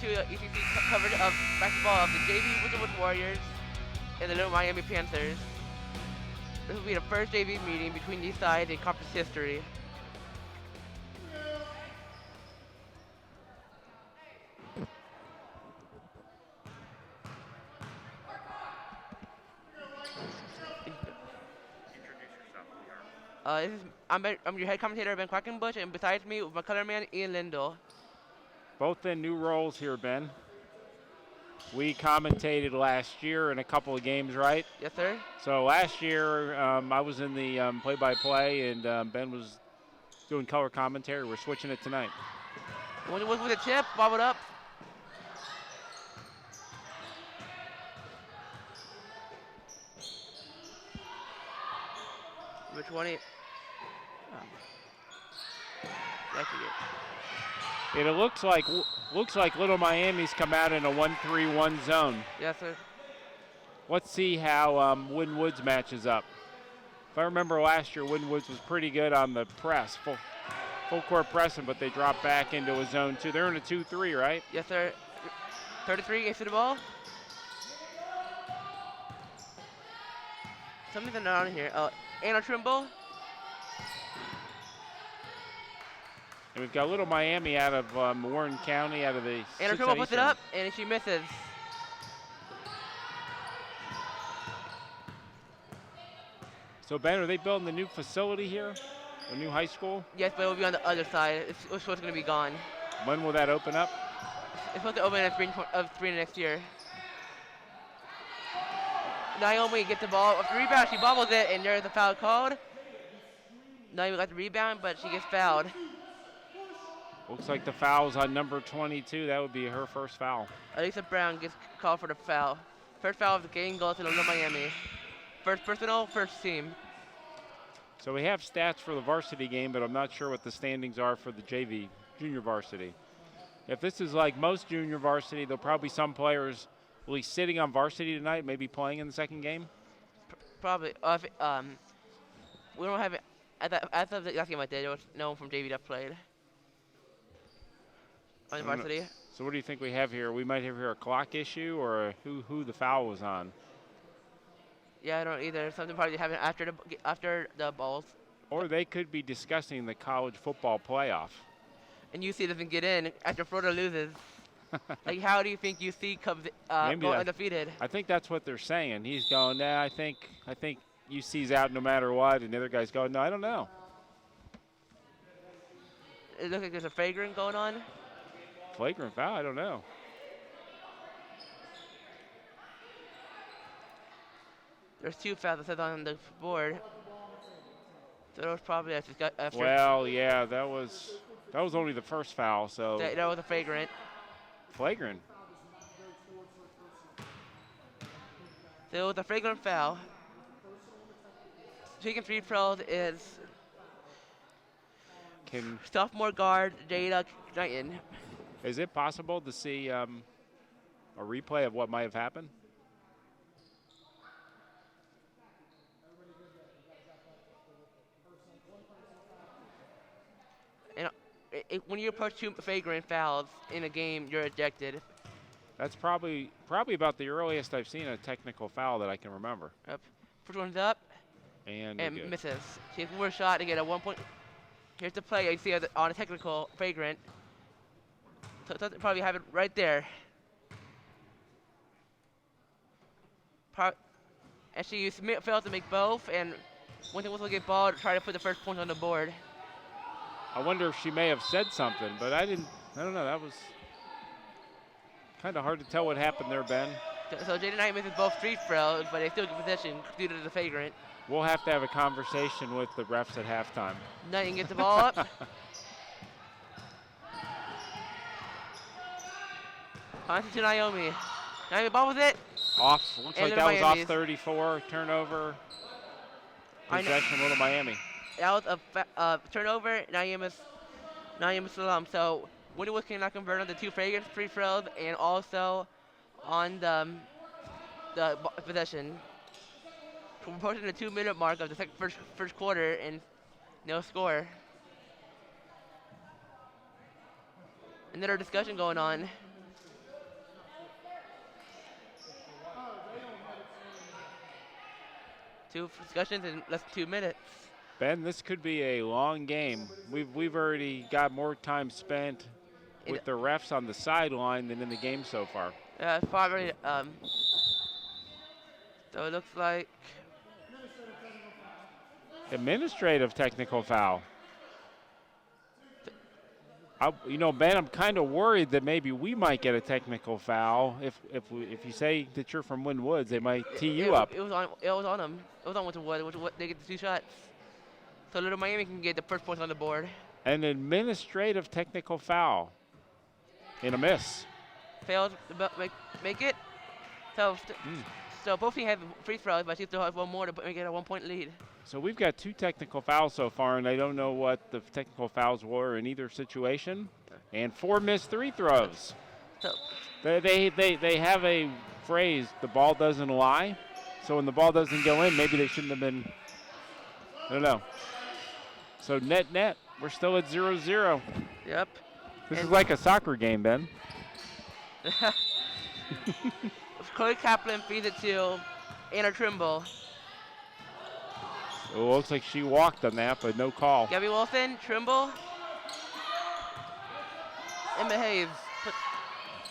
to ECC coverage of basketball of the JV Winton Warriors and the Little Miami Panthers. This will be the first JV meeting between these sides in conference history. I'm your head commentator, Ben Quackenbush, and besides me, with my color man, Ian Lindell. Both in new roles here, Ben. We commentated last year in a couple of games, right? Yes, sir. So last year, I was in the play-by-play, and Ben was doing color commentary. We're switching it tonight. When it was with a tip, bob it up. Number 20. It looks like Little Miami's come out in a 1-3-1 zone. Yes, sir. Let's see how Winton Woods matches up. If I remember last year, Winton Woods was pretty good on the press, full court pressing, but they dropped back into a zone 2. They're in a 2-3, right? Yes, sir. 33 gets to the ball. Something's not on here. Anna Trimble. And we've got Little Miami out of Warren County, out of the Anna Trimble puts it up, and she misses. So, Ben, are they building the new facility here? A new high school? Yes, but it will be on the other side. It's supposed to be gone. When will that open up? It's supposed to open in spring next year. Naomi gets the ball. Off the rebound, she bobbles it, and there's a foul called. Naomi got the rebound, but she gets fouled. Looks like the foul's on number 22. That would be her first foul. Elisa Brown gets called for the foul. First foul of the game goes to Little Miami. First personal, first team. So we have stats for the varsity game, but I'm not sure what the standings are for the JV, junior varsity. If this is like most junior varsity, there'll probably some players will be sitting on varsity tonight, maybe playing in the second game? Probably. We don't have it. As of the last game I did, there was no one from JV that played on the varsity. So what do you think we have here? We might have here a clock issue or who the foul was on. Yeah, I don't either. Something probably happened after the balls. Or they could be discussing the college football playoff. And UC doesn't get in after Florida loses. Like, how do you think UC comes go undefeated? I think that's what they're saying. He's going, nah, I think UC's out no matter what, and the other guy's going, no, I don't know. It looks like there's a flagrant going on. Flagrant foul? I don't know. There's 2 fouls that says on the board. So that was probably after. Well, yeah, that was only the first foul, so. That was a flagrant. Flagrant. So it was a flagrant foul. Taking free throws is sophomore guard Jada Knighton. Is it possible to see a replay of what might have happened? And when you approach 2 flagrant fouls in a game, you're ejected. That's probably about the earliest I've seen a technical foul that I can remember. Yep. First one's up. And misses. She has one more shot to get a 1 point. Here's the play. You see on a technical flagrant. So it doesn't probably have it right there. And she failed to make both, and Winton will get ball to try to put the first point on the board. I wonder if she may have said something, but I don't know. That was kind of hard to tell what happened there, Ben. So Jaden Knight misses both free throws, but they still get possession due to the flagrant. We'll have to have a conversation with the refs at halftime. Knighton gets the ball up. On to Naomi. Naomi ball with it. Off. Looks like that was off 34. Turnover. Possession, Little Miami. That was a turnover. Naomi Salam. So Winton cannot convert on the 2 flagrant free throws and also on the possession. We're approaching the 2-minute mark of the first quarter and no score. Another discussion going on. 2 discussions in less than 2 minutes. Ben, this could be a long game. We've already got more time spent with the refs on the sideline than in the game so far. Yeah, it's probably, so it looks like Administrative technical foul. Ben, I'm kind of worried that maybe we might get a technical foul. If you say that you're from Winton Woods, they might tee you up. It was on them. It was on Winton Woods. They get the 2 shots. So Little Miami can get the first points on the board. An administrative technical foul. And a miss. Failed to make it. So both teams have free throws, but she still has one more to make it a 1-point lead. So we've got 2 technical fouls so far, and I don't know what the technical fouls were in either situation. And 4 missed 3 throws. So They have a phrase, the ball doesn't lie. So when the ball doesn't go in, maybe they shouldn't have been, I don't know. So net, we're still at 0-0. Yep. This is like a soccer game, Ben. Chloe Kaplan feeds it to Anna Trimble. It looks like she walked on that, but no call. Gabby Wilson, Trimble. Emma Hayes.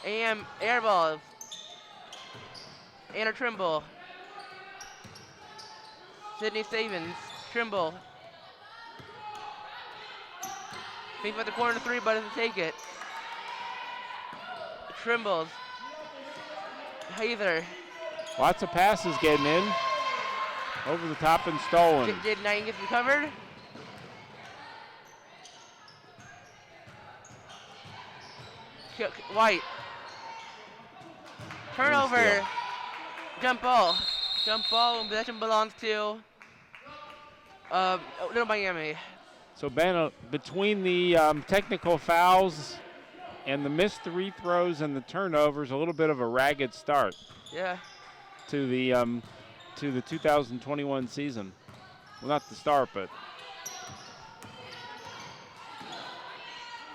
Air ball. Anna Trimble. Sydney Savins, Trimble. Thinks about the corner 3, but doesn't take it. Trimbles. Hayther. Lots of passes getting in. Over the top and stolen. Jaden Knighton gets recovered. White. Turnover. Jump ball. Jump ball and possession belongs to Little Miami. So Ben, between the technical fouls and the missed 3 throws and the turnovers, a little bit of a ragged start. Yeah. To the 2021 season. Well, not the start, but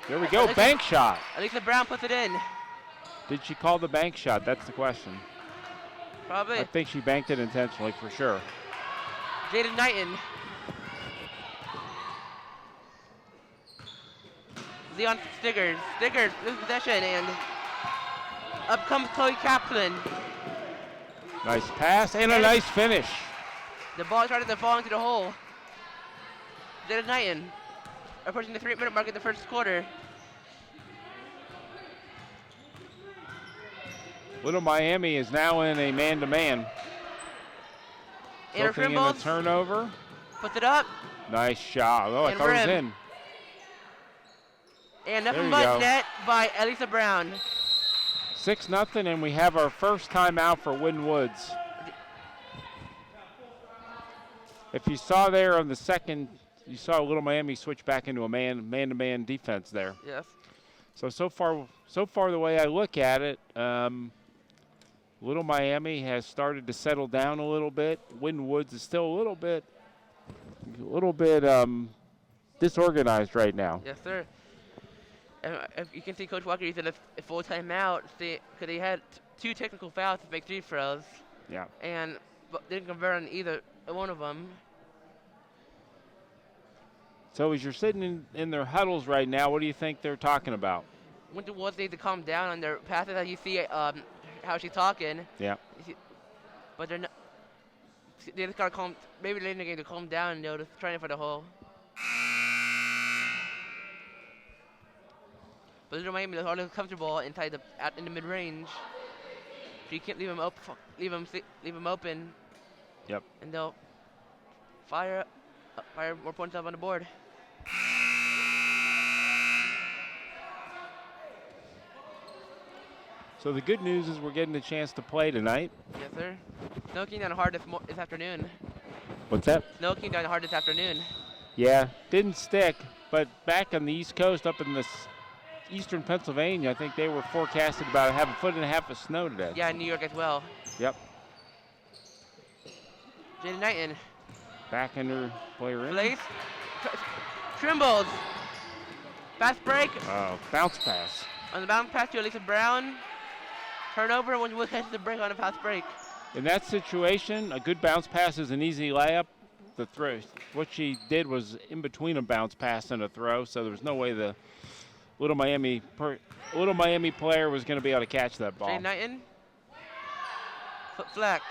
there we go. Bank shot. Elisa Brown puts it in. Did she call the bank shot? That's the question. Probably. I think she banked it intentionally for sure. Jaden Knighton. Leon Stiggers. Stiggers loses possession, and up comes Chloe Kaplan. Nice pass and a nice finish. The ball started to fall into the hole. Jaden Knighton approaching the 3-minute mark in the first quarter. Little Miami is now in a man-to-man. Anna Looking in a turnover. Puts it up. Nice shot. Oh, I thought it was in. And nothing but net by Elisa Brown. 6-0, and we have our first timeout for Winton Woods. If you saw there on the second, you saw Little Miami switch back into a man-to-man defense there. Yes. So far the way I look at it, Little Miami has started to settle down a little bit. Winton Woods is still a little bit disorganized right now. Yes, sir. You can see Coach Walker used a full timeout because they had 2 technical fouls to make 3 throws. Yeah. And didn't convert on either one of them. So as you're sitting in their huddles right now, what do you think they're talking about? Winton Woods need to calm down on their passes. As you see how she's talking. Yeah. But they're not. They just gotta calm. Maybe later in the game to calm down and they're just trying for the hole. But Little Miami is always comfortable inside in the mid-range. So you can't leave them open. Yep. And they'll fire more points up on the board. So the good news is we're getting a chance to play tonight. Yes, sir. Snow came down hard this afternoon. What's that? Snow came down hard this afternoon. Yeah, didn't stick, but back on the East Coast, up in this eastern Pennsylvania, I think they were forecasted about have 1.5 feet of snow today. Yeah, in New York as well. Yep. Jaden Knighton. Back under player in. Place. Trimbles. Fast break. Oh, bounce pass. On the bounce pass to Elisa Brown. Turnover when Wood catches the break on a fast break. In that situation, a good bounce pass is an easy layup. The throw, what she did was in between a bounce pass and a throw, so there was no way the Little Miami player was going to be able to catch that ball. Jay Knighton. Fleck.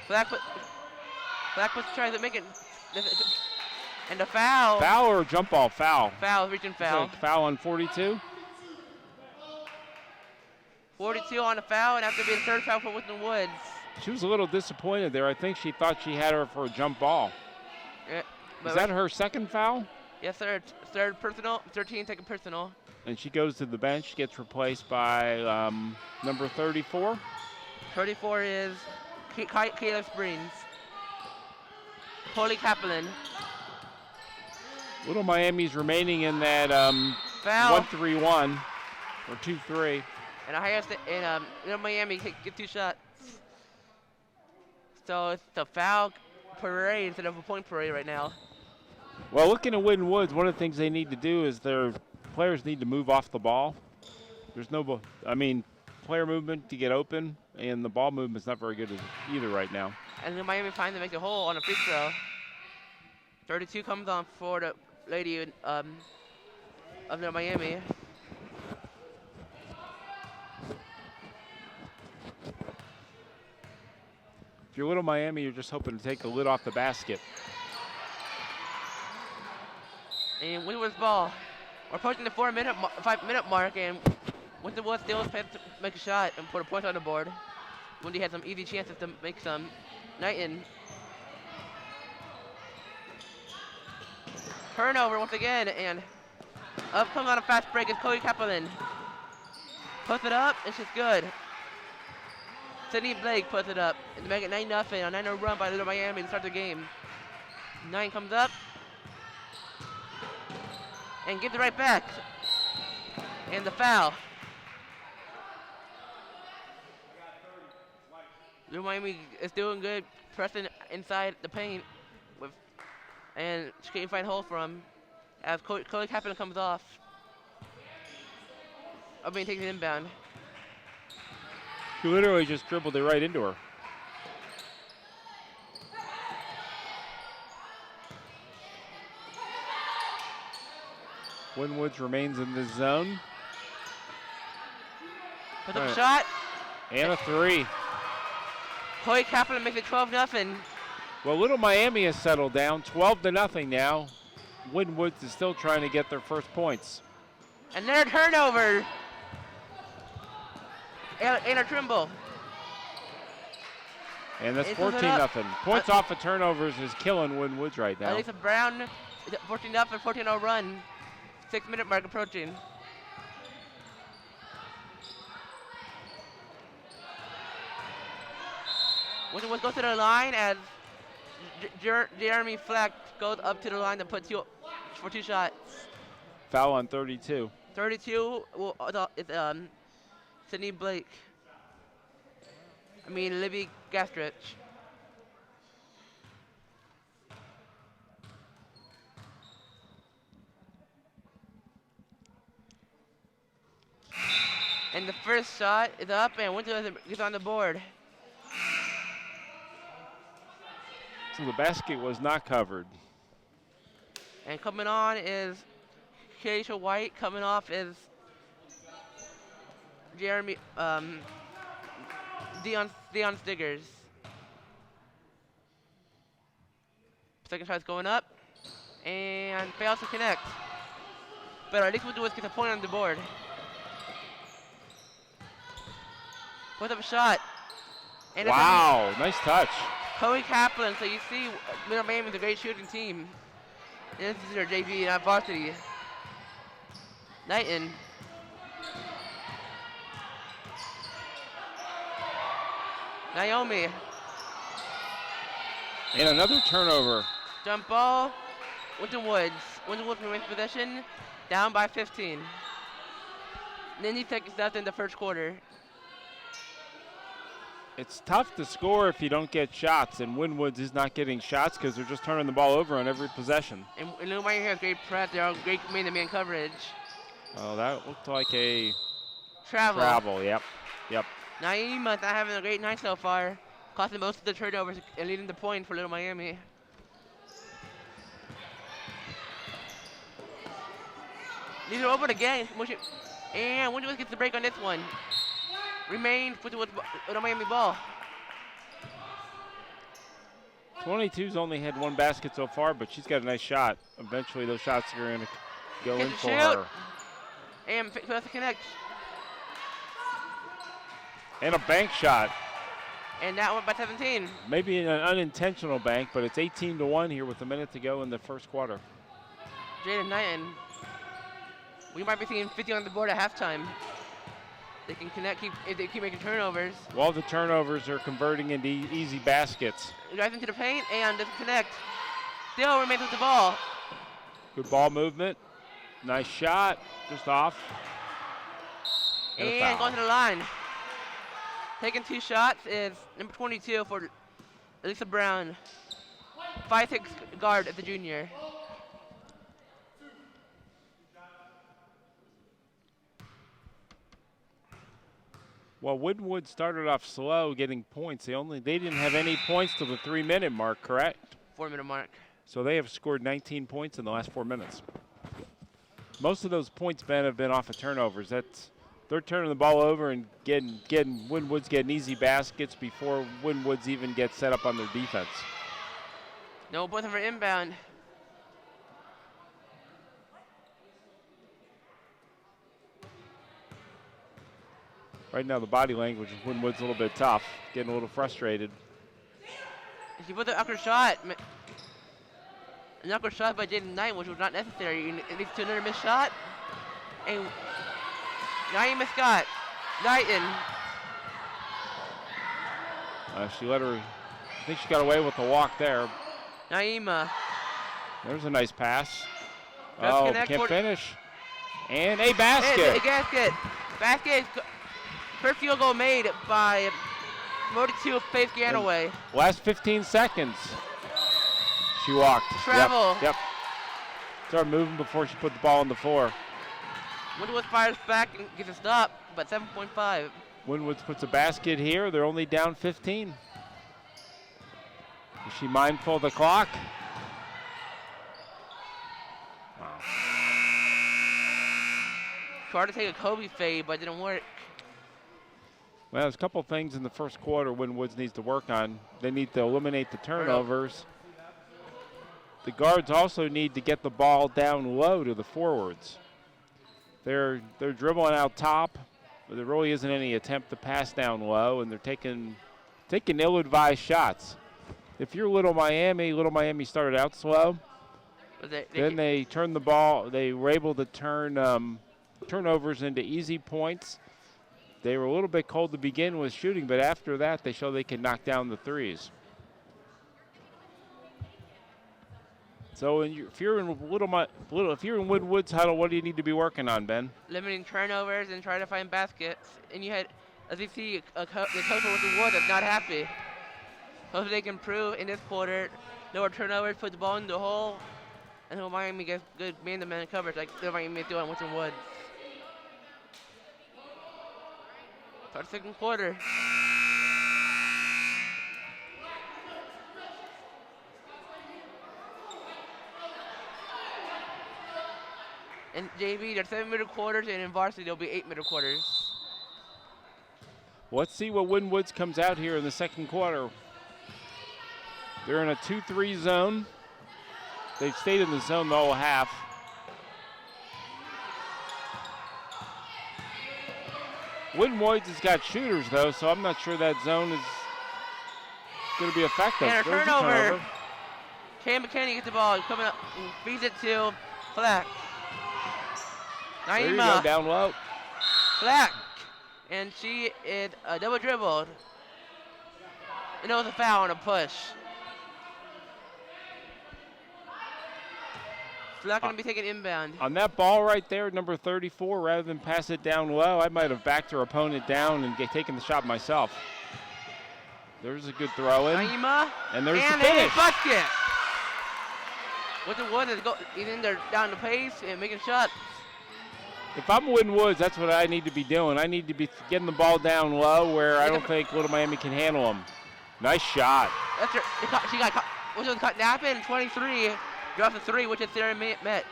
Fleck was trying to make it. And a foul. Foul or jump ball? Foul. Foul, reaching foul. Foul on 42. 42 on a foul, and after being third foul for Winton Woods. She was a little disappointed there. I think she thought she had her for a jump ball. Yeah, Is that her second foul? Yes, sir. Third personal, 13 second personal. And she goes to the bench, gets replaced by number 34. 34 is Caleb Springs. Holly Kaplan. Little Miami's remaining in that Foul. 1-3-1 or 2-3. And Ohio State and Little Miami get 2 shots. So it's a foul parade instead of a point parade right now. Well, looking at Winton Woods, one of the things they need to do is their players need to move off the ball. There's no, player movement to get open, and the ball movement's not very good either right now. And then Miami finds to make the hole on a free throw. 32 comes on for the lady of the Miami. If you're Little Miami, you're just hoping to take the lid off the basket. And Winton Woods ball. We're approaching the 5-minute mark, and Winton Woods still has to make a shot and put a point on the board. Windy had some easy chances to make some. Knighton. Turnover once again, and up coming on a fast break is Cody Kaplan. Puts it up, and she's good. Sydney Blake puts it up and make it 9-0, a 9-0 run by Little Miami to start the game. 9 comes up and gives it right back. And the foul. Little Miami is doing good, pressing inside the paint, and she can't find a hole from as Chloe Kaplan comes off. Takes it inbound. She literally just dribbled it right into her. Winton Woods remains in the zone. Puts up a shot. And a 3. Chloe Kaplan makes it 12-0. Well, Little Miami has settled down, 12-0 now. Winton Woods is still trying to get their first points. And their turnover. Anna Trimble. And that's 14-0. Points off of turnovers is killing Winton Woods right now. Elisa Brown, 14-0, 14-0 run. 6-minute mark approaching. Winton Woods goes to the line as Jeremy Fleck goes up to the line to put 2 shots. Foul on 32. 32 is Sydney Blake. Libby Gastrich. And the first shot is up, and Winton is on the board. So the basket was not covered. And coming on is Keisha White. Coming off is Jeremy, Dion Stiggers. Second shot's going up, and fails to connect. But at least Winton Woods gets a point on the board. Puts up a shot. And wow, nice touch. Chloe Kaplan, so you see Little Miami is a great shooting team. And this is their JV, not varsity. Knighton. Naomi. And another turnover. Jump ball. Winton Woods. Winton Woods remains possession. Down by 15. 90 seconds left in the first quarter. It's tough to score if you don't get shots, and Winton Woods is not getting shots because they're just turning the ball over on every possession. And Little Miami has great press. They're on great man-to-man coverage. Oh, that looked like a Travel. Yep. Naima not having a great night so far, causing most of the turnovers and leading the point for Little Miami. These are open again. And Winton gets the break on this one. Remains with Little Miami ball. 22's only had one basket so far, but she's got a nice shot. Eventually, those shots are going to go in for her. And fails to connect. And a bank shot. And that one by 17. Maybe an unintentional bank, but it's 18-1 here with a minute to go in the first quarter. Jaden Knighton. We might be seeing 50 on the board at halftime. They can connect if they keep making turnovers. Well, the turnovers are converting into easy baskets. Drives into the paint and doesn't connect. Still remains with the ball. Good ball movement. Nice shot. Just off. And going to the line. Taking 2 shots is number 22 for Elisa Brown. 5'6" guard at the junior. Well, Winton started off slow getting points. They didn't have any points till the 3-minute mark, correct? 4-minute mark. So they have scored 19 points in the last 4 minutes. Most of those points, Ben, have been off of turnovers. They're turning the ball over and Winton's getting easy baskets before Winton's even get set up on their defense. No points for inbound. Right now, the body language of Winton's a little bit tough, getting a little frustrated. She put the awkward shot. An awkward shot by Jaden Knight, which was not necessary. It leads to another missed shot. And Naima Scott. Knighton. She let her, I think she got away with the walk there. Naima. There's a nice pass. Can't finish. And a basket. A basket. Basket. First field goal made by 42 Faith Ganaway. Last 15 seconds. She walked. Travel. Yep. Started moving before she put the ball on the floor. Winton fires back and gets a stop, but 7.5. Winton puts a basket here. They're only down 15. Is she mindful of the clock? Wow. Tried to take a Kobe fade, but it didn't work. Well, there's a couple things in the first quarter Winton needs to work on. They need to eliminate the turnovers. The guards also need to get the ball down low to the forwards. They're dribbling out top, but there really isn't any attempt to pass down low, and they're taking ill-advised shots. If you're Little Miami started out slow. Then they turned the ball. They were able to turn turnovers into easy points. They were a little bit cold to begin with shooting, but after that, they show they can knock down the threes. So if you're in Winton's huddle, what do you need to be working on, Ben? Limiting turnovers and trying to find baskets. And you had, as you see, the coach with the Wood that's not happy. Hopefully they can improve in this quarter. Lower turnovers, put the ball in the hole, and Miami gets good man-to-man coverage like Miami is doing with Winton Woods. Start the second quarter. In JV, they're 7-minute quarters, and in varsity, they'll be 8-minute quarters. Let's see what Winton comes out here in the second quarter. They're in a 2-3 zone. They've stayed in the zone the whole half. Winton has got shooters, though, so I'm not sure that zone is going to be effective. And a turnover. Cam McKinney gets the ball, coming up, feeds it to Flack. There you go, down low. Flack. And she is double dribbled. And it was a foul and a push. Flack going to be taking inbound. On that ball right there, number 34, rather than pass it down low, I might have backed her opponent down and taken the shot myself. There's a good throw in. Naima. And there's the finish. A basket. With the Wood is in there down the pace and making shots. If I'm Winton Woods, that's what I need to be doing. I need to be getting the ball down low where I don't think Little Miami can handle them. Nice shot. That's her. She got caught. Which was cut napping. 23. Drops a 3, which is Sarah Metz.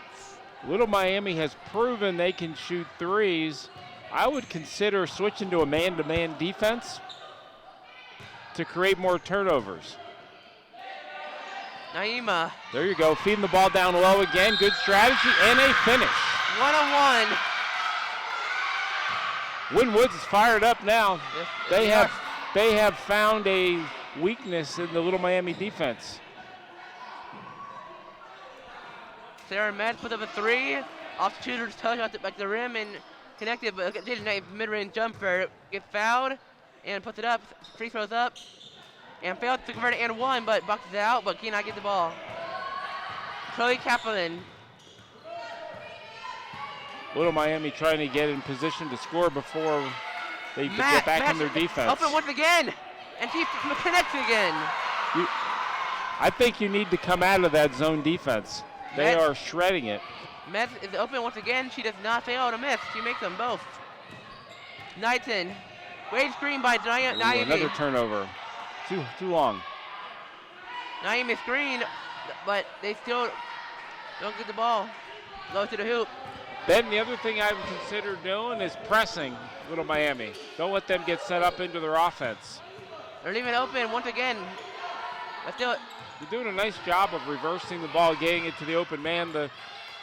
Little Miami has proven they can shoot threes. I would consider switching to a man-to-man defense to create more turnovers. Naima. There you go, feeding the ball down low again. Good strategy and a finish. 1-on-1. Winton Woods is fired up now. Yes, They have found a weakness in the Little Miami defense. Sarah Metz put up a 3. Off shooter's touch at the rim and connected, but did a nice mid-range jumper. Gets fouled and puts it up. Free throws up and failed to convert it and 1, but boxes it out, but cannot get the ball. Chloe Kaplan. Little Miami trying to get in position to score before they get back in their defense. Open once again, and she connects again. I think you need to come out of that zone defense. They are shredding it. Metz is open once again. She does not fail to miss. She makes them both. Knighton. Great screen by Naimi. Another turnover. Too long. Naimi screen, but they still don't get the ball. Goes to the hoop. Then the other thing I would consider doing is pressing Little Miami. Don't let them get set up into their offense. They're leaving it open once again. But still, they're doing a nice job of reversing the ball, getting it to the open man. The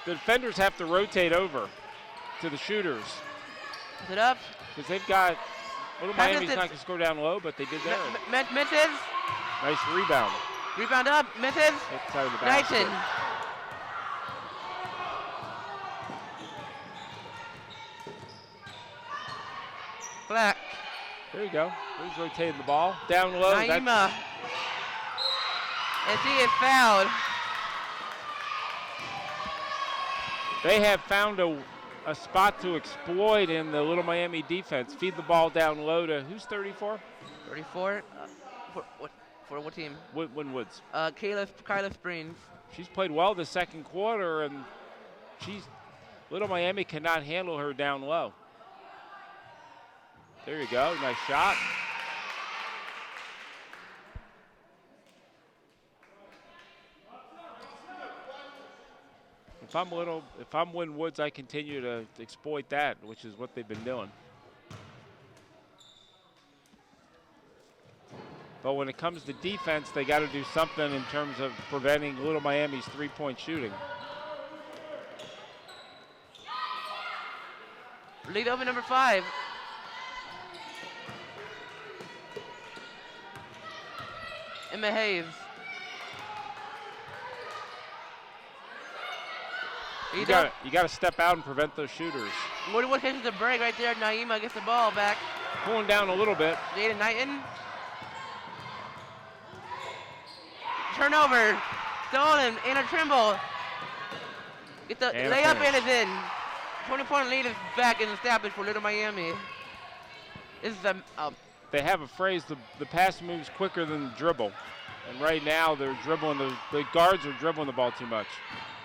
defenders have to rotate over to the shooters. Is it up? Because they've got, Little Miami's not going to score down low, but they did there. Misses. Nice rebound. Rebound up, misses. Outside of the basket. Knighton. Black. There you go. He's rotating the ball. Down low. Naima. And she is fouled. They have found a spot to exploit in the Little Miami defense. Feed the ball down low to, who's 34? 34? For what team? Winton Woods. Kyla Springs. She's played well the second quarter, and Little Miami cannot handle her down low. There you go, nice shot. If I'm Winton Woods, I continue to exploit that, which is what they've been doing. But when it comes to defense, they got to do something in terms of preventing Little Miami's three-point shooting. Lead over number 5. Emma Hayes. You got to step out and prevent those shooters. What catches the break right there? Naima gets the ball back. Pulling down a little bit. Jada Knighton. Turnover. Stolen. Anna Trimble. Get the layup and it's in. 20-point lead is back and established for Little Miami. This is they have a phrase, the pass moves quicker than the dribble. And right now they're dribbling, the guards are dribbling the ball too much.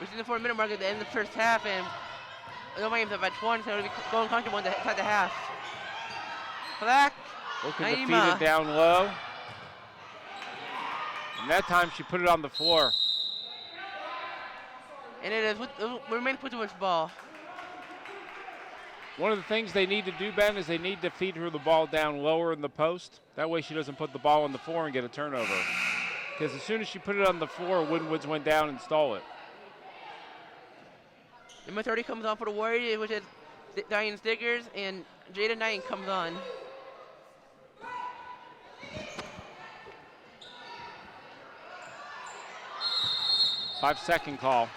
We're seeing the 4-minute mark at the end of the first half, and Little Miami's up by 20, so it'll be going comfortable inside the half. Black. Looking to feed it down low. And that time she put it on the floor. And it is remains with the ball. One of the things they need to do, Ben, is they need to feed her the ball down lower in the post. That way she doesn't put the ball on the floor and get a turnover. Because as soon as she put it on the floor, Winton Woods went down and stole it. Number 30 comes on for the Warriors, which is Diane Stiggers, and Jada Knighton comes on. Five-second call.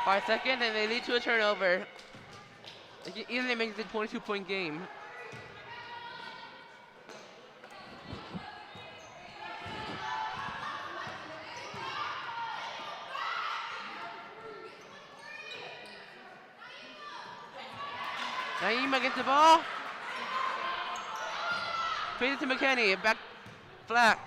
5 seconds, and they lead to a turnover. It easily makes it a 22-point game. Naima gets the ball. Feeds it to McKinney. Back Flack.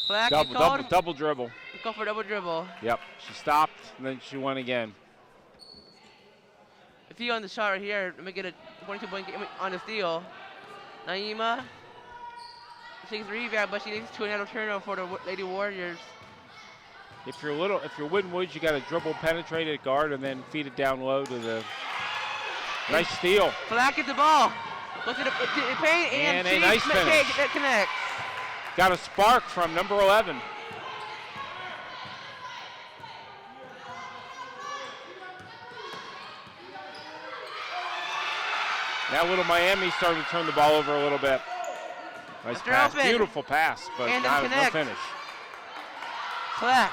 Flag is called. Double dribble. Go for double dribble. Yep. She stopped, and then she went again. If you on the shot right here, let me get a 22-point game on the steal. Naima. She takes the rebound, but she leads to another turnover for the Lady Warriors. If you're Winton Woods, you got to dribble, penetrate at guard, and then feed it down low to the. Nice steal. Flag gets the ball. Goes to the paint and a nice finish. That connects. Got a spark from number 11. Now Little Miami starting to turn the ball over a little bit. Nice pass, beautiful pass, but no finish. Flag.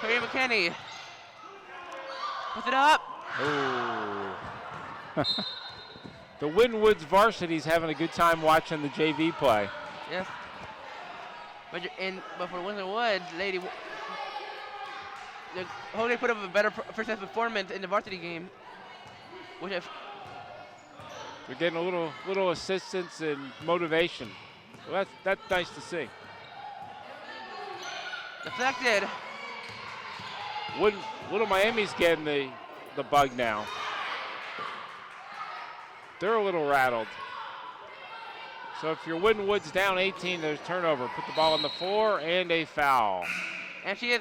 Curry McKinney. Puts it up. Oh. The Winton Woods varsity's having a good time watching the JV play. Yes. But for Winton Woods, they put up a better first half performance in the varsity game. They're getting a little assistance and motivation. Well, that's nice to see. Deflected. Little Miami's getting the bug now. They're a little rattled. So if you're Winton Woods down 18, there's turnover. Put the ball on the floor and a foul. And she is.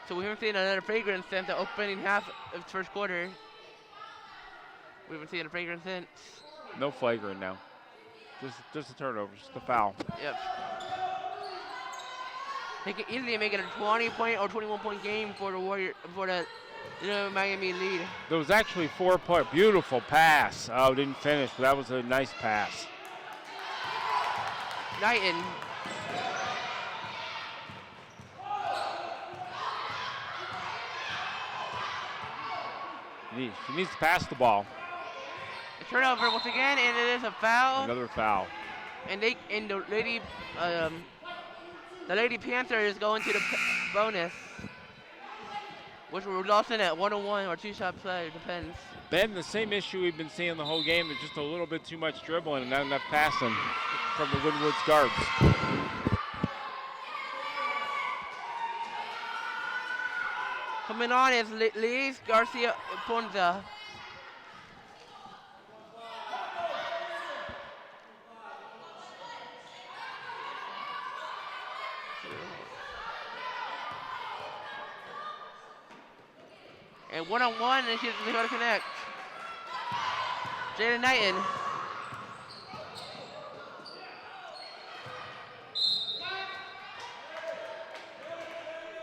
So we haven't seen another fragrance since the opening half of the first quarter. We haven't seen a fragrance since. No flagrant now. Just a turnover, just a foul. Yep. They could easily make it a 20-point or 21-point game for the Miami lead. There was actually 4-point, beautiful pass. Oh, didn't finish, but that was a nice pass. Knighton. She needs to pass the ball. A turnover once again, and it is a foul. Another foul. And the Lady Panthers going to the bonus, which will result in at 1-on-1 or two-shot play, depends. Ben, the same issue we've been seeing the whole game. There's just a little bit too much dribbling and not enough passing from the Winton Woods guards. Coming on is Liz Garcia Ponza. And 1-on-1, and she's going to connect. Jada Knighton.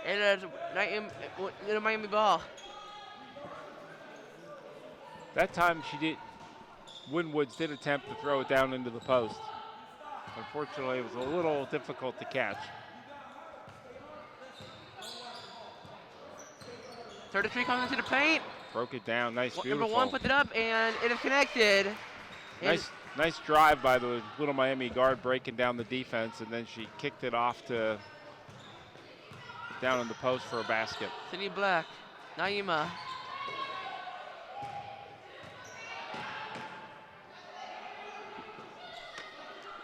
And there's Knighton, Little Miami ball. That time Winton Woods did attempt to throw it down into the post. Unfortunately, it was a little difficult to catch. 33 comes into the paint. Broke it down, nice, beautiful. Number 1 puts it up, and it is connected. Nice drive by the Little Miami guard, breaking down the defense, and then she kicked it off to down in the post for a basket. Sydney Black, Naima.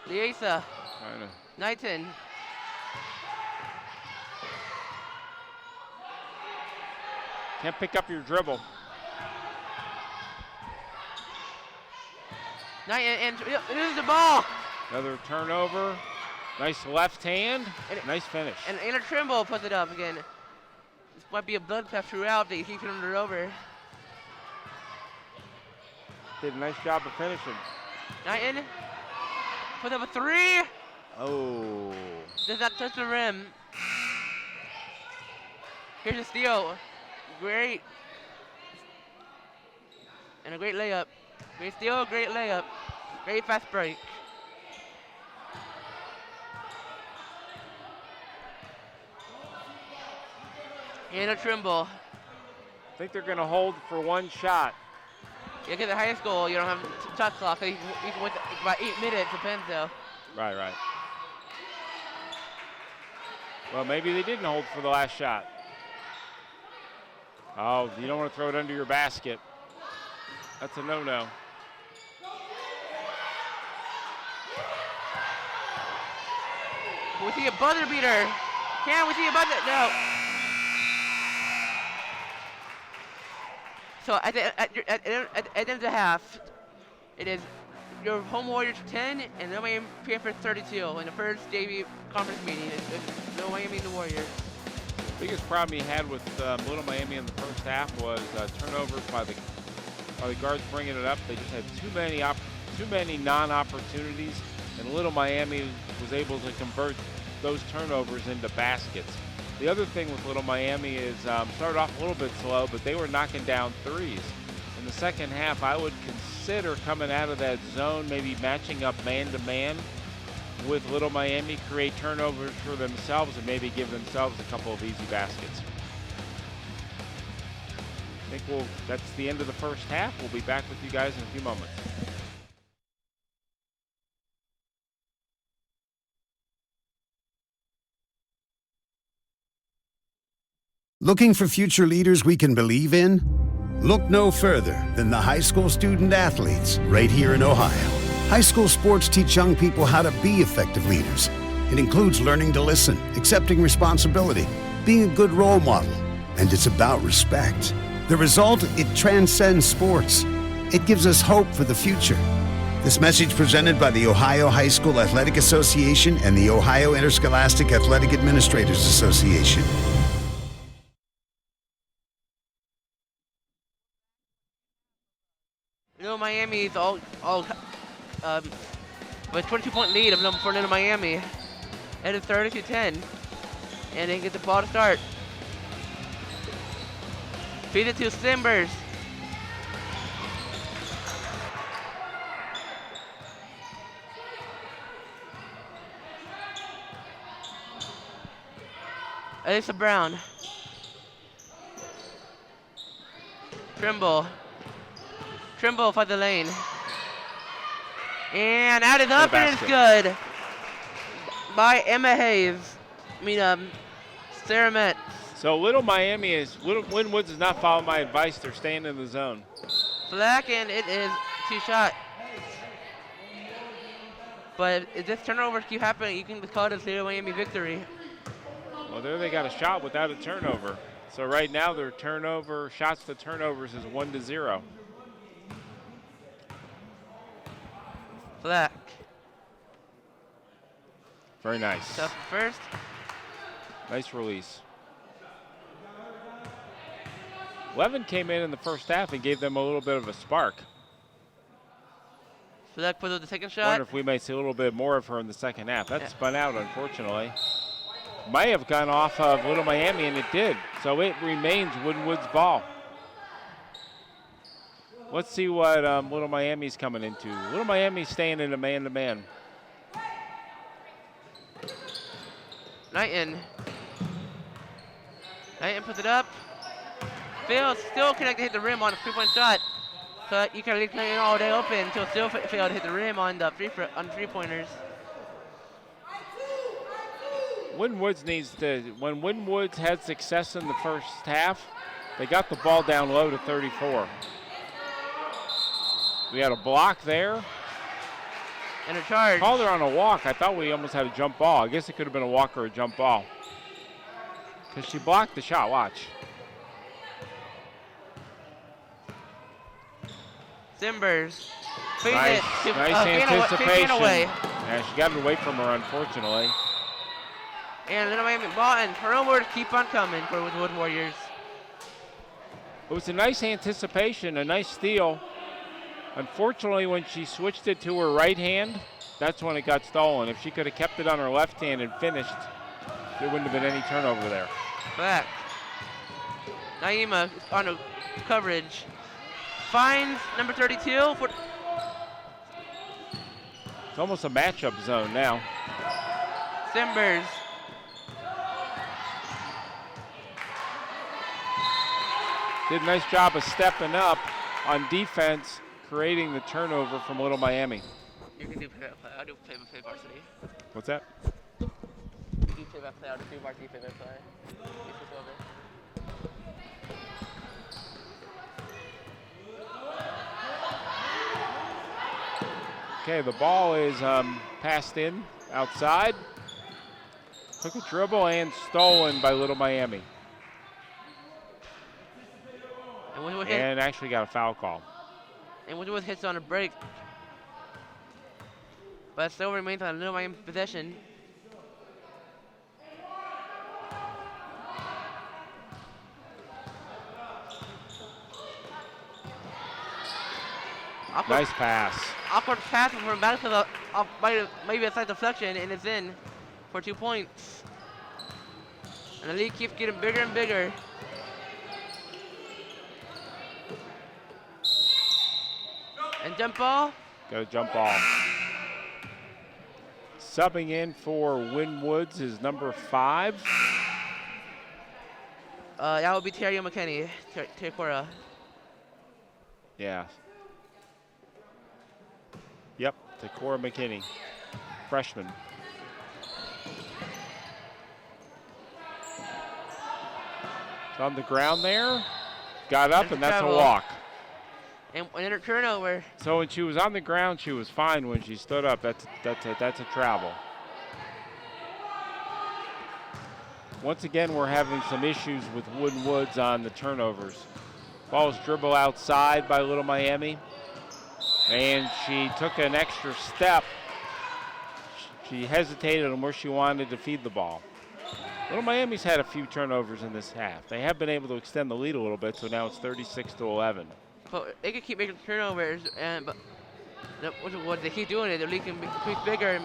Liesa, Knighton. Can't pick up your dribble. And it is the ball. Another turnover. Nice left hand. Nice finish. And Anna Trimble puts it up again. This might be a bloodbath throughout. They keep turning it over. Did a nice job of finishing. Knighton puts up a 3. Oh. Does not touch the rim. Here's a steal. Great. And a great layup. Great steal, great layup. Great fast break. Anna Trimble. I think they're going to hold for one shot. Yeah, because at high school, you don't have shot clock. So you can wait about 8 minutes, depends though. Right. Well, maybe they didn't hold for the last shot. Oh, you don't want to throw it under your basket. That's a no-no. We see a buzzer beater. Can we see a buzzer? No. So at the end of the half, it is your home Warriors 10 and Little Miami Panthers 32 in the first JV conference meeting. It's Little Miami and the Warriors. The biggest problem he had with Little Miami in the first half was turnovers by the guards bringing it up. They just had too many non-opportunities, and Little Miami was able to convert those turnovers into baskets. The other thing with Little Miami is started off a little bit slow, but they were knocking down threes. In the second half, I would consider coming out of that zone, maybe matching up man-to-man with Little Miami, create turnovers for themselves and maybe give themselves a couple of easy baskets. I think that's the end of the first half. We'll be back with you guys in a few moments. Looking for future leaders we can believe in? Look no further than the high school student athletes right here in Ohio. High school sports teach young people how to be effective leaders. It includes learning to listen, accepting responsibility, being a good role model, and it's about respect. The result, it transcends sports. It gives us hope for the future. This message presented by the Ohio High School Athletic Association and the Ohio Interscholastic Athletic Administrators Association. Little Miami's with 22-point lead for Little Miami. And it's 32-10. And they get the ball to start. Feed it to Simbers. Alyssa Brown. Trimble for the lane. And out is up and it's good. By Emma Hayes. Sarah Metz. So Winton Woods is not following my advice. They're staying in the zone. Black, and it is 2 shot. But if this turnover keep happening, you can call it a Little Miami victory. Well, there they got a shot without a turnover. So right now their shots to turnovers is 1-0. Black. Very nice. Stuff first. Nice release. Levin came in the first half and gave them a little bit of a spark. Black put up the second I shot. wonder if we may see a little bit more of her in the second half. That spun out, unfortunately. Might have gone off of Little Miami, and it did. So it remains Winton Woods' ball. Let's see what Little Miami's coming into. Little Miami's staying in a man-to-man. Knighton puts it up. Phil still connected to hit the rim on a 3-point shot. So you can leave Knighton all day open until still failed to hit the rim on the three-pointers. Winton Woods when Winton Woods had success in the first half, they got the ball down low to 34. We had a block there. And a charge. Called her on a walk. I thought we almost had a jump ball. I guess it could have been a walk or a jump ball. Because she blocked the shot, watch. Simbers. Nice anticipation. Away. Yeah, she got it away from her, unfortunately. And Little Miami ball and turnovers keep on coming for the Wood Warriors. It was a nice anticipation, a nice steal. Unfortunately, when she switched it to her right hand, that's when it got stolen. If she could have kept it on her left hand and finished, there wouldn't have been any turnover there. Back. Naima on the coverage. Finds number 32. It's almost a matchup zone now. Simbers. Did a nice job of stepping up on defense, creating the turnover from Little Miami. You can do play varsity. What's that? You can play that play. I'll just do more defensive play. Get this over. Okay, the ball is passed in outside. Took a dribble and stolen by Little Miami. And actually got a foul call. And Winton hits on a break. But still remains on Little Miami possession. Nice pass. Awkward pass from back to the maybe a side deflection, and it's in for 2 points. And the lead keeps getting bigger and bigger. And jump ball. Got a jump ball. Subbing in for Winwoods is number 5. That would be Terry McKinney, Tercora. Yeah. Yep, Takora McKinney, freshman. It's on the ground there. Got up, and that's a walk. And a turnover. So when she was on the ground, she was fine. When she stood up, that's a travel. Once again, we're having some issues with Winwoods on the turnovers. Ball was dribbled outside by Little Miami. And she took an extra step. She hesitated on where she wanted to feed the ball. Little Miami's had a few turnovers in this half. They have been able to extend the lead a little bit, so now it's 36-11. But they can keep making turnovers, but what they keep doing it, the lead can increase bigger.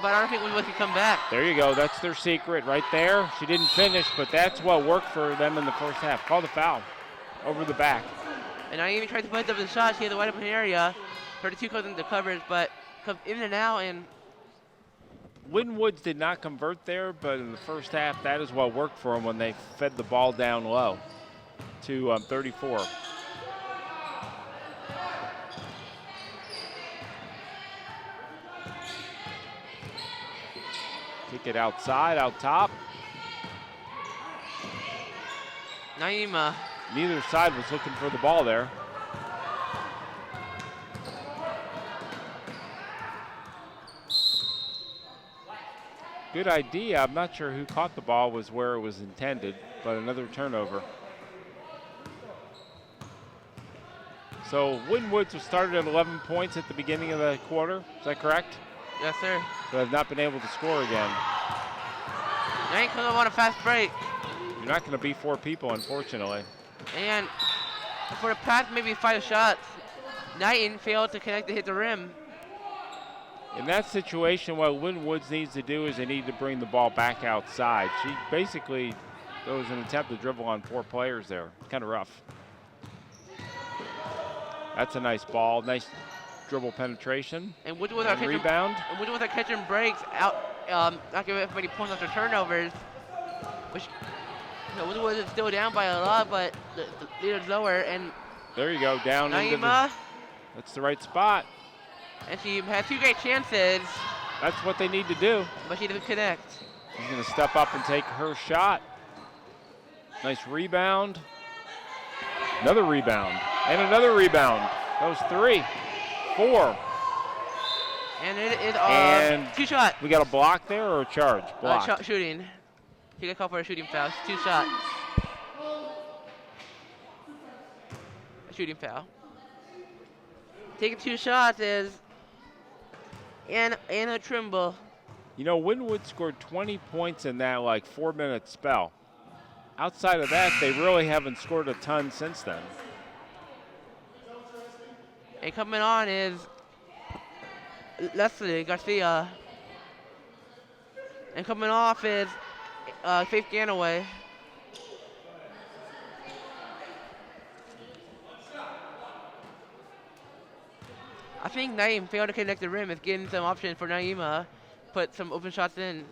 But I don't think Winwood can come back. There you go. That's their secret right there. She didn't finish, but that's what worked for them in the first half. Call the foul over the back. And I even tried to put up the shot. She had the wide open area. 32 goes into coverage, but comes in and out. And Winwoods did not convert there, but in the first half, that is what worked for them when they fed the ball down low to 34. Kick it outside, out top. Naima. Neither side was looking for the ball there. Good idea. I'm not sure who caught the ball was where it was intended, but another turnover. So Winwoods was started at 11 points at the beginning of the quarter. Is that correct? Yes, sir. So have not been able to score again. They ain't gonna want a fast break. You're not going to beat 4 people, unfortunately. And for the past maybe 5 shots, Knighton failed to connect to hit the rim. In that situation, what Winwoods needs to do is they need to bring the ball back outside. She basically, there was an attempt to dribble on 4 players there. Kind of rough. That's a nice ball. Nice dribble penetration. And Winwood are rebound. And Winwood are catching breaks out, not giving everybody points after turnovers. Which, Winwood is still down by a lot, but the lead is lower. And there you go, down into the. That's the right spot. And she had 2 great chances. That's what they need to do. But she didn't connect. She's going to step up and take her shot. Nice rebound. Another rebound. And another rebound. That was 3, 4. And it is 2 shots. We got a block there or a charge? Block. Shooting. She got called for a shooting foul. 2 shots. A shooting foul. Taking 2 shots is Anna Trimble. You know, Winwood scored 20 points in that 4-minute spell. Outside of that, they really haven't scored a ton since then. And coming on is Leslie Garcia. And coming off is Faith Ganaway. I think Naeem failed to connect the rim. Is getting some options for Naima. Put some open shots in.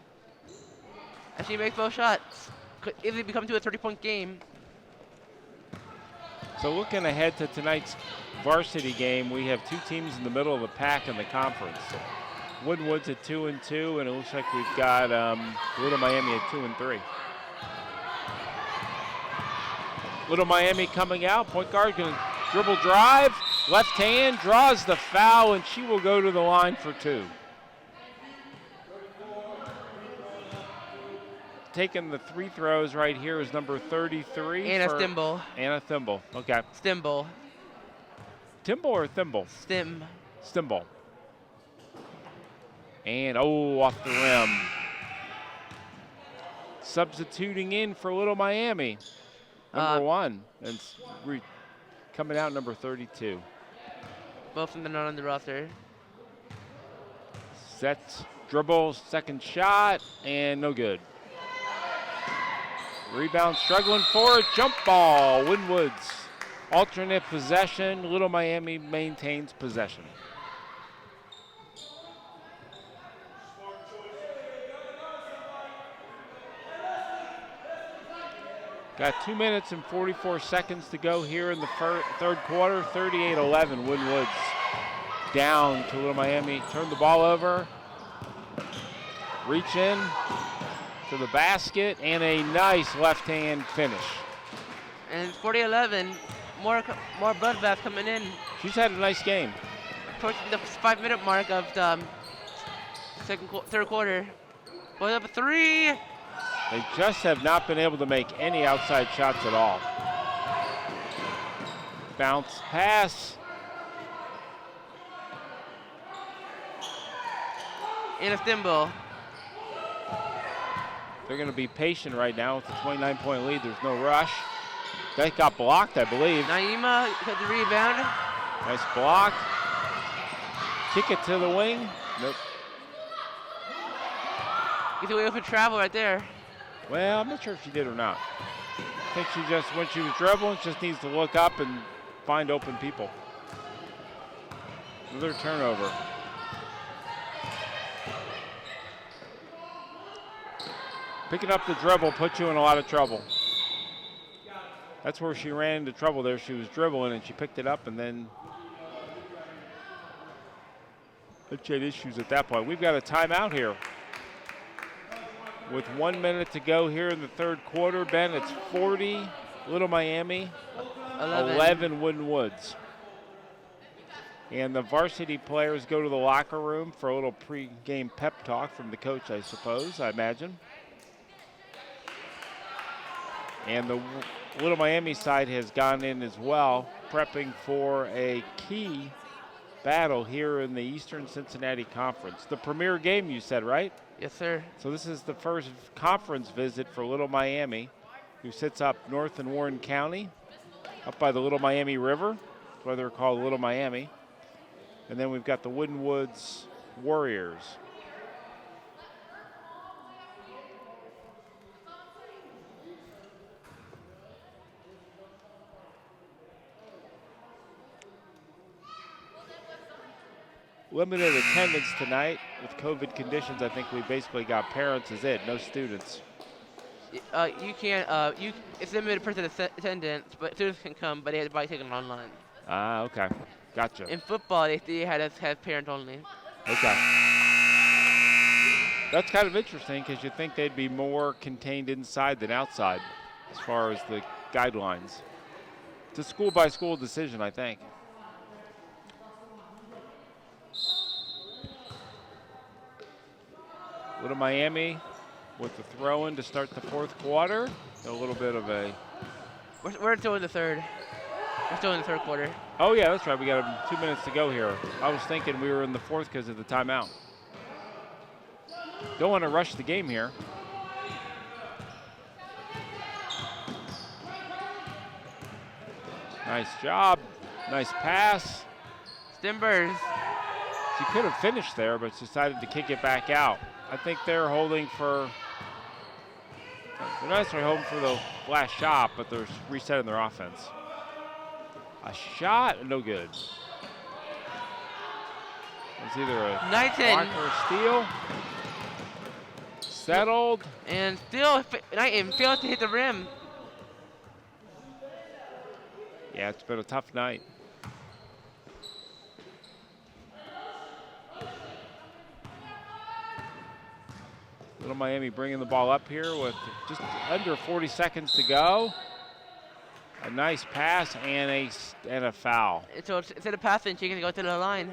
And she makes both shots. Could easily become to a 30-point game. So looking ahead to tonight's varsity game, we have 2 teams in the middle of the pack in the conference. Woodward's at 2-2, and it looks like we've got Little Miami at 2-3. Little Miami coming out. Point guard going to dribble drive. Left hand, draws the foul, and she will go to the line for 2. Taking the free throws right here is number 33. Anna Thimble. Anna Thimble. Okay. Thimble. Timble or Thimble? Thimble. And off the rim. Substituting in for Little Miami. Number 1. And coming out number 32. Both of them not on the roster. Sets, dribble, second shot, and no good. Rebound struggling for it. Jump ball. Winwoods. Alternate possession. Little Miami maintains possession. Got 2 minutes and 44 seconds to go here in the third quarter. 38-11. Winwoods down to Little Miami. Turn the ball over. Reach in to the basket, and a nice left-hand finish. And 40-11, more bloodbath coming in. She's had a nice game. Approaching the 5-minute mark of the third quarter. Going up a 3. They just have not been able to make any outside shots at all. Bounce pass. And a thimble. They're going to be patient right now with the 29-point lead. There's no rush. That got blocked, I believe. Naima got the rebound. Nice block. Kick it to the wing. Nope. Gets away with travel right there. Well, I'm not sure if she did or not. I think she just, when she was dribbling, just needs to look up and find open people. Another turnover. Picking up the dribble puts you in a lot of trouble. That's where she ran into trouble there. She was dribbling and she picked it up, and then she had issues at that point. We've got a timeout here. With 1 minute to go here in the third quarter, Ben, it's 40 Little Miami, 11 Wooden Woods. And the varsity players go to the locker room for a little pre-game pep talk from the coach, I suppose, I imagine. And the Little Miami side has gone in as well, prepping for a key battle here in the Eastern Cincinnati Conference. The premier game, you said, right? Yes, sir. So this is the first conference visit for Little Miami, who sits up north in Warren County, up by the Little Miami River. That's why they're called Little Miami. And then we've got the Wooden Woods Warriors. Limited attendance tonight with COVID conditions. I think we basically got parents as it, no students. You can't. It's limited person attendance, but students can come, but they have to buy tickets online. Ah, okay, gotcha. In football, they had us have parent only. Okay. That's kind of interesting because you think they'd be more contained inside than outside as far as the guidelines. It's a school-by-school decision, I think. Little Miami with the throw-in to start the fourth quarter. A little bit of a... We're still in the third. We're still in the third quarter. Oh, yeah, that's right. We got 2 minutes to go here. I was thinking we were in the fourth because of the timeout. Don't want to rush the game here. Nice job. Nice pass. Stimbers. She could have finished there, but decided to kick it back out. I think they're holding for, they're not necessarily holding for the last shot, but they're resetting their offense. A shot, no good. It's either a block or a steal. Settled. And still, Knighton fails to hit the rim. Yeah, it's been a tough night. Little Miami bringing the ball up here with just under 40 seconds to go. A nice pass and a foul. So instead of passing, she can go to the line.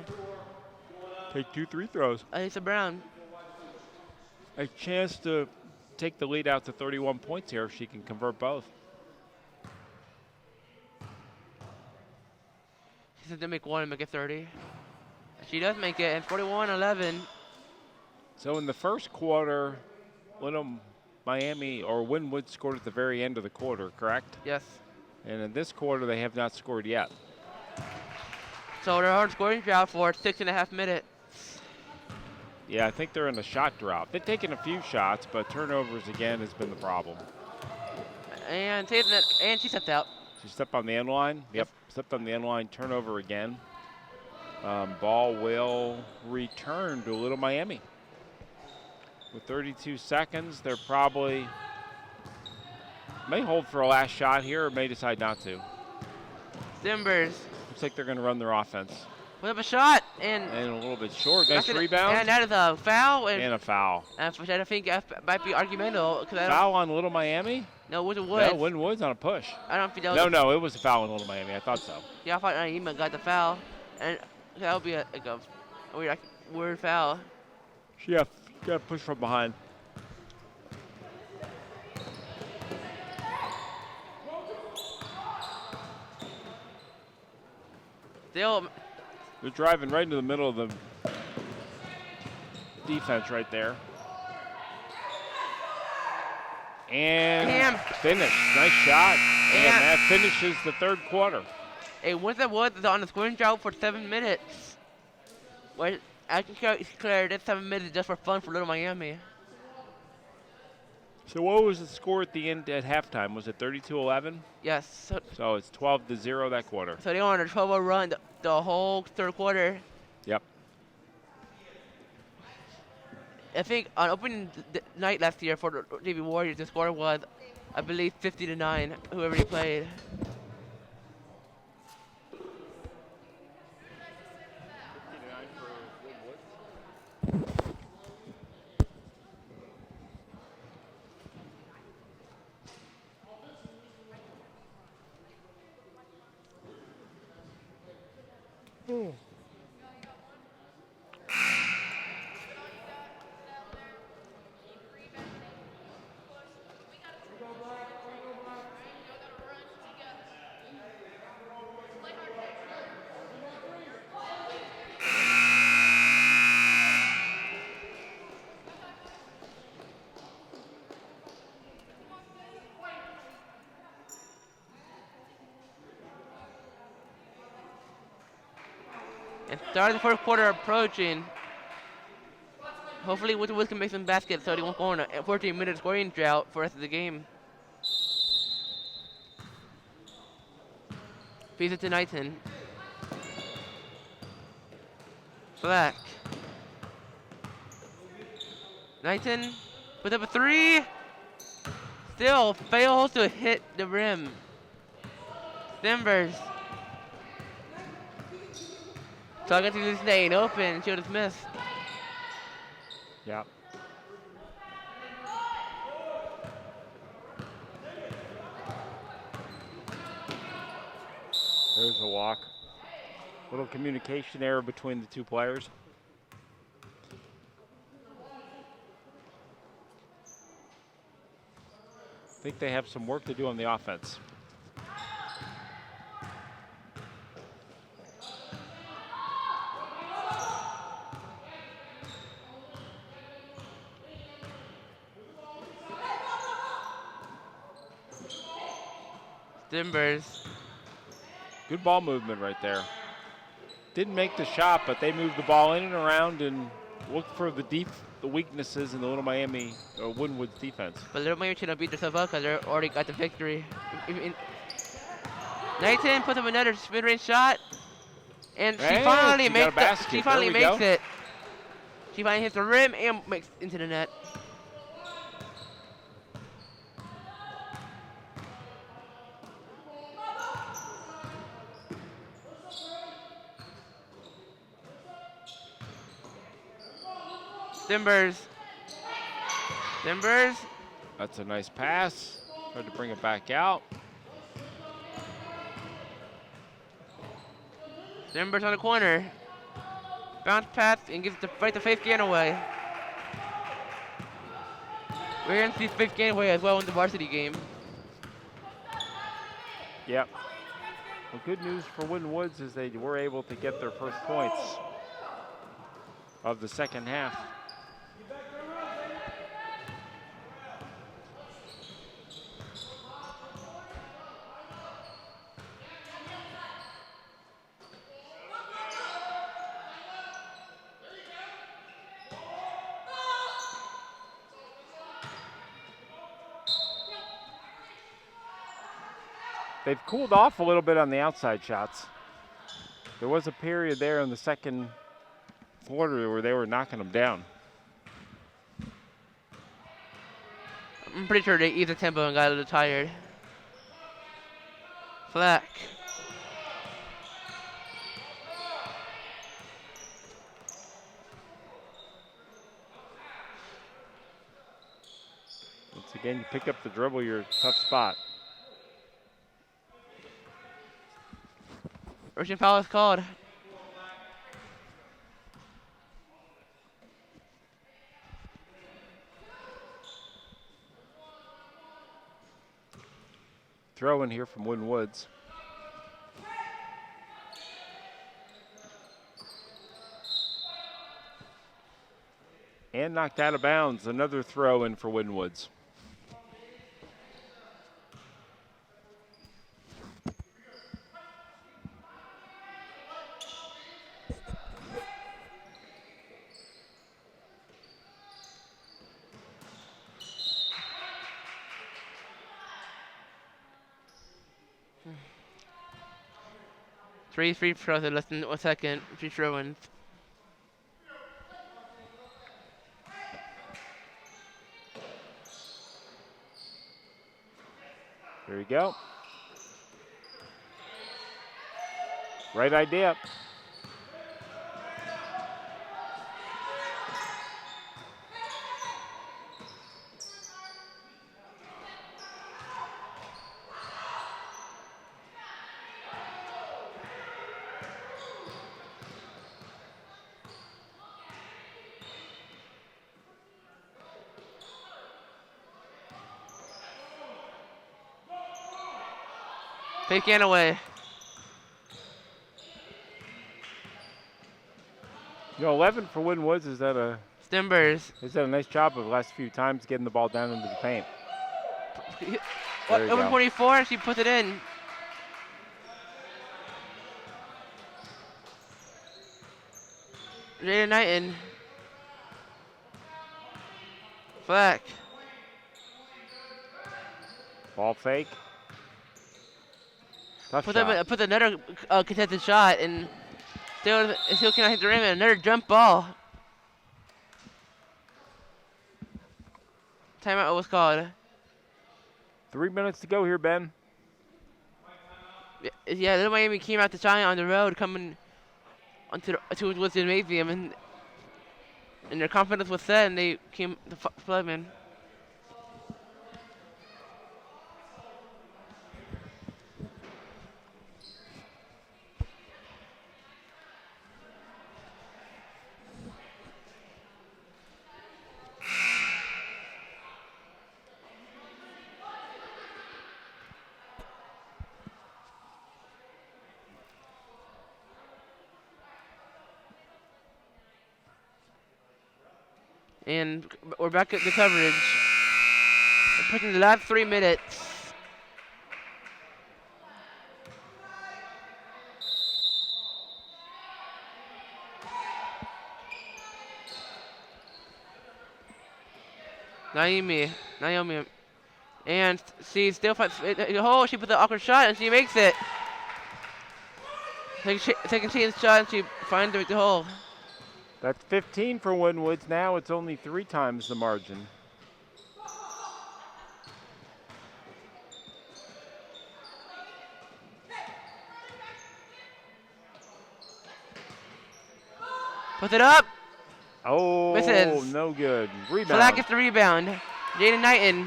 Take 2 free throws. Lisa Brown. A chance to take the lead out to 31 points here if she can convert both. She said to make one and make it 30. She does make it, and 41-11. So in the first quarter, Little Miami or Winwood scored at the very end of the quarter, correct? Yes. And in this quarter, they have not scored yet. So they're on scoring drought for 6.5 minutes. Yeah, I think they're in a shot drought. They've taken a few shots, but turnovers again has been the problem. And she stepped out. She stepped on the end line. Yep, stepped on the end line. Turnover again. Ball will return to Little Miami. With 32 seconds, they're probably may hold for a last shot here or may decide not to. Timbers. Looks like they're going to run their offense. Put up a shot and a little bit short. Nice rebound. And that is a foul. And a foul. Which I think might be argumental. Foul on Little Miami? No, Winton Woods. No, Winton Woods on a push. I don't think that was No, it was a foul on Little Miami. I thought so. Yeah, I thought Naima got the foul. And that would be a weird foul. Yeah, got pushed from behind. Still, they're driving right into the middle of the defense right there. And finish. Nice shot. And that finishes the third quarter. Winton Woods is on the scoring drought for 7 minutes. Well, I can declare that 7 minutes just for fun for Little Miami. So what was the score at the end at halftime? Was it 32-11? Yes. So it's 12-0 that quarter. So they were on a 12-0 run the whole third quarter. Yep. I think on opening night last year for the JV Warriors, the score was, I believe, 50-9, whoever they played. And starting the fourth quarter approaching. Hopefully Winton Woods can make some baskets so they won't go on a 14-minute scoring drought for the rest of the game. Feeds it to Knighton. Black. Knighton puts up a 3. Still fails to hit the rim. Timbers. Talking to this lane open, she would have missed. Yeah. There's a walk. Little communication error between the two players. I think they have some work to do on the offense. Timbers. Good ball movement right there. Didn't make the shot, but they moved the ball in and around and looked for the weaknesses in the Little Miami or Winwood's defense. But Little Miami shouldn't beat themselves up because they already got the victory. Knighton puts up another mid-range shot, and she finally makes it. She finally makes it. She finally hits the rim and makes into the net. Timbers. Timbers. That's a nice pass. Tried to bring it back out. Timbers on the corner. Bounce pass and gives the fight the Faith Ganaway. We're going to see Faith Ganaway as well in the varsity game. Yep. Well, good news for Winton Woods is they were able to get their first points of the second half. They've cooled off a little bit on the outside shots. There was a period there in the second quarter where they were knocking them down. I'm pretty sure they eased the tempo and got a little tired. Flack. Once again, you pick up the dribble, you're a tough spot. Russian foul is called. Throw in here from Winton Woods. And knocked out of bounds. Another throw in for Winton Woods. Three free throws in less than 1 second. Free throw-ins. There you go. Right idea. Faith Ganaway. You know, 11 for Winton Woods. Is that a nice job of the last few times getting the ball down into the paint? Over 24, she puts it in. Jada Knighton. Flack. Ball fake. Tough Put shot. another contested shot and still cannot hit the rim. And another jump ball. Timeout was called. 3 minutes to go here, Ben. Yeah, Little Miami came out to China on the road, coming onto the gymnasium, and their confidence was set, and they came to Fleming. And we're back at the coverage. We're pushing the last 3 minutes. Naomi. And she still finds the hole. She puts the awkward shot and she makes it. Second chance shot and she finds to make the hole. That's 15 for Winton Woods. Now it's only 3 times the margin. Puts it up. Oh, Misses. no good. Rebound. Flack gets the rebound. Jaden Knighton.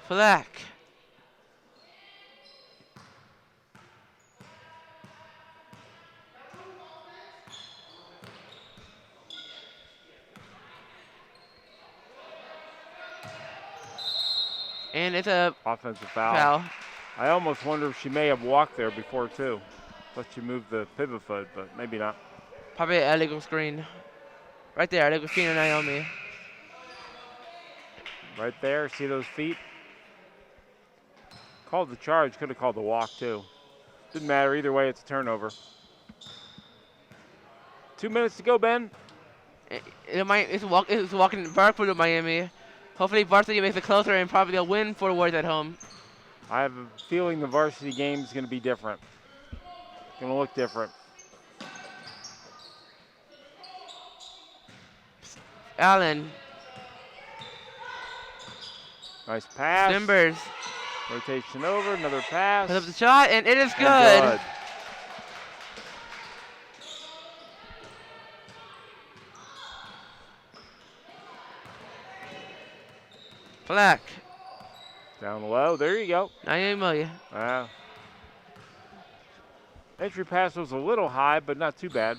Flack. And it's a Offensive foul. foul. I almost wonder if she may have walked there before, too. Let you move the pivot foot, but maybe not. Probably an illegal screen. Right there, illegal screen on Naomi. Right there, see those feet? Called the charge, could have called the walk, too. Didn't matter, either way, it's a turnover. 2 minutes to go, Ben. It's walking back for Miami. Hopefully varsity makes it closer and probably they'll win for Warriors at home. I have a feeling the varsity game is going to be different. Going to look different. Allen. Nice pass. Timbers. Rotation over, another pass. Puts up the shot, and it is good. And good. Flack. Down low, there you go. Naomi. Wow. Entry pass was a little high, but not too bad.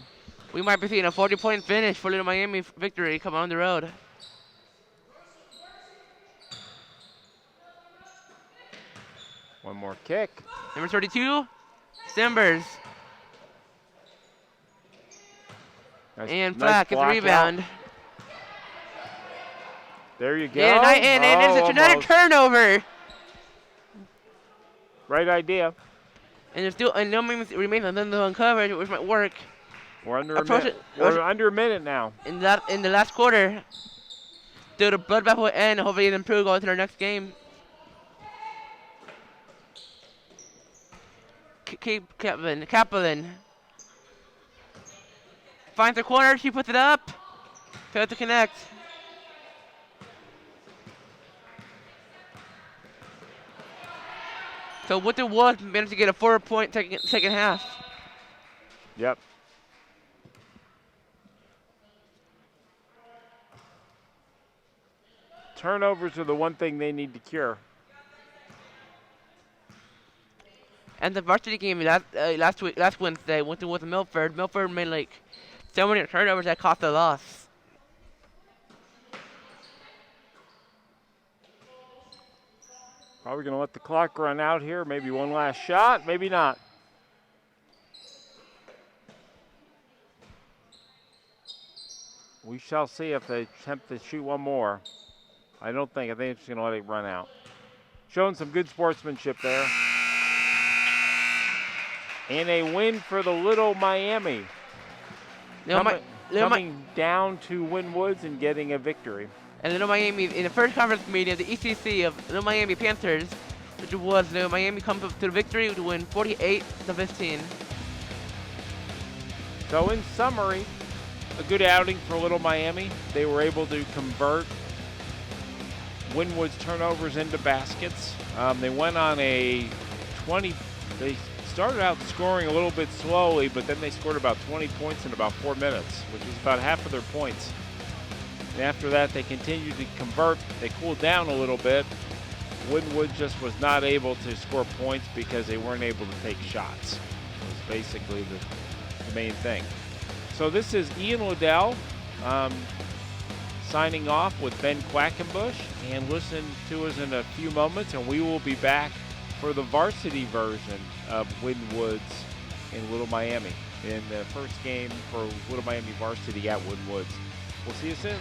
We might be seeing a 40-point finish for Little Miami victory come on the road. One more kick. Number 32, Timbers. Nice, And nice Flack gets a block rebound. out. There you go. And it's another almost. turnover. Right idea. And it's still, and no means remains on the coverage, which might work. We're under a minute. We're under a minute now. In the last quarter. Till the bloodbath will end, hopefully it'll improve going to their next game. Kaplan. Finds the corner, she puts it up. Failed to connect. So Winton was managed to get a 4-point second half. Yep. Turnovers are the one thing they need to cure. And the varsity game last Wednesday, Winton was in Milford. Milford made like so many turnovers that cost a loss. Probably going to let the clock run out here. Maybe one last shot, maybe not. We shall see if they attempt to shoot one more. I don't think. I think it's just going to let it run out. Showing some good sportsmanship there. And a win for the Little Miami. Coming down to Winwoods and getting a victory. And Little Miami, in the first conference meeting of the ECC of Little Miami Panthers, which was Little Miami comes up to the victory to win 48-15. So in summary, a good outing for Little Miami. They were able to convert Winwood's turnovers into baskets. They went on a 20, they started out scoring a little bit slowly, but then they scored about 20 points in about 4 minutes, which is about half of their points. And after that, they continued to convert. They cooled down a little bit. Winwood just was not able to score points because they weren't able to take shots. It was basically the main thing. So this is Ian Liddell signing off with Ben Quackenbush, and listen to us in a few moments, and we will be back for the varsity version of Winwoods in Little Miami in the first game for Little Miami varsity at Winwoods. We'll see you soon.